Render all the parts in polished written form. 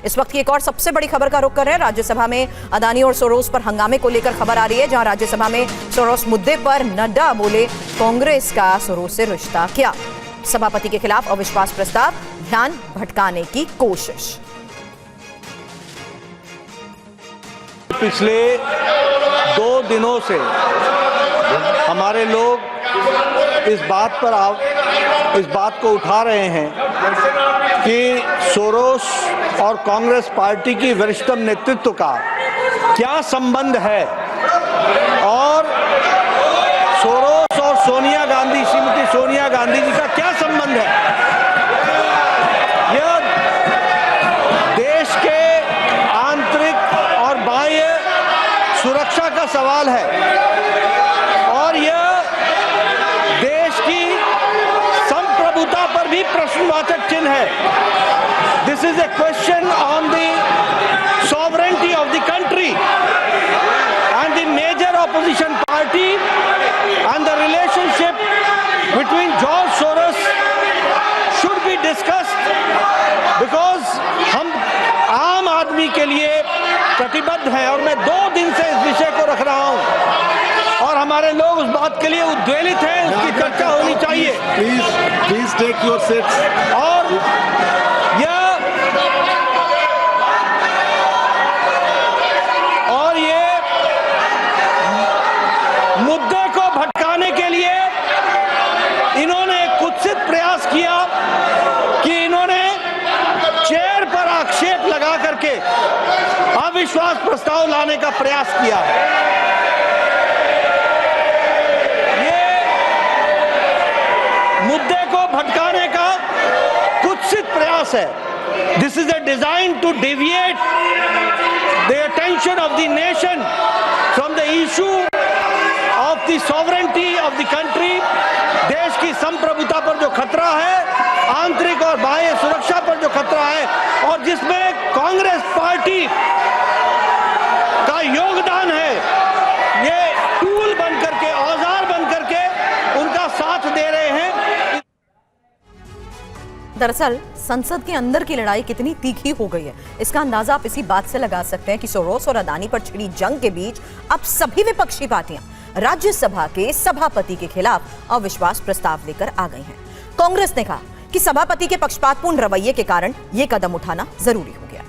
इस वक्त की एक और सबसे बड़ी खबर का रुख कर रहे हैं। राज्यसभा में अदानी और सोरोस पर हंगामे को लेकर खबर आ रही है, जहां राज्यसभा में सोरोस मुद्दे पर नड्डा बोले, कांग्रेस का सोरोस से रिश्ता क्या। सभापति के खिलाफ अविश्वास प्रस्ताव, ध्यान भटकाने की कोशिश। पिछले 2 दिनों से हमारे लोग इस बात को उठा रहे हैं कि सोरोस और कांग्रेस पार्टी की वरिष्ठतम नेतृत्व का क्या संबंध है और सोरोस और सोनिया गांधी, श्रीमती सोनिया गांधी जी का क्या संबंध है। यह देश के आंतरिक और बाह्य सुरक्षा का सवाल है और यह देश की संप्रभुता पर भी प्रश्नवाचक चिन्ह है। This is A question on the sovereignty of the country and the major opposition party and the relationship between George Soros should be discussed because हम आम आदमी के लिए प्रतिबद्ध हैं और मैं 2 दिन से इस विषय को रख रहा हूं और हमारे लोग उस बात के लिए उद्वेलित हैं, उसकी चर्चा होनी चाहिए। Please take your seats. और ये मुद्दे को भटकाने के लिए इन्होंने एक कुत्सित प्रयास किया कि इन्होंने चेयर पर आक्षेप लगा करके अविश्वास प्रस्ताव लाने का प्रयास किया। ये मुद्दे को भटकाने का कुत्सित प्रयास है। This is a design to deviate the attention of the nation from the issue of the sovereignty of the country, देश की संप्रभुता पर जो खतरा है, आंतरिक और बाह्य सुरक्षा पर जो खतरा है और जिसमें कांग्रेस पार्टी का योगदान है, ये टूल बन करके, औजार बन करके उनका साथ दे रहे हैं। दरअसल संसद के अंदर की लड़ाई कितनी तीखी हो गई है, इसका अंदाजा आप इसी बात से लगा सकते हैं कि सोरोस और अदानी पर छिड़ी जंग के बीच अब सभी विपक्षी पार्टियां राज्यसभा के सभापति के खिलाफ अविश्वास प्रस्ताव लेकर आ गई हैं। कांग्रेस ने कहा कि सभापति के पक्षपातपूर्ण रवैये के कारण यह कदम उठाना जरूरी हो गया।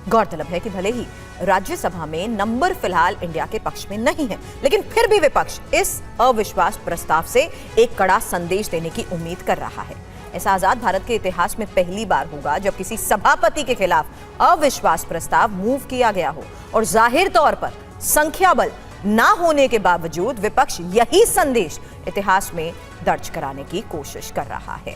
गौरतलब है कि भले ही राज्यसभा में नंबर फिलहाल इंडिया के पक्ष में नहीं है, लेकिन फिर भी विपक्ष इस अविश्वास प्रस्ताव से एक कड़ा संदेश देने की उम्मीद कर रहा है। ऐसा आजाद भारत के इतिहास में पहली बार होगा जब किसी सभापति के खिलाफ अविश्वास प्रस्ताव मूव किया गया हो और जाहिर तौर पर संख्या बल ना होने के बावजूद विपक्ष यही संदेश इतिहास में दर्ज कराने की कोशिश कर रहा है।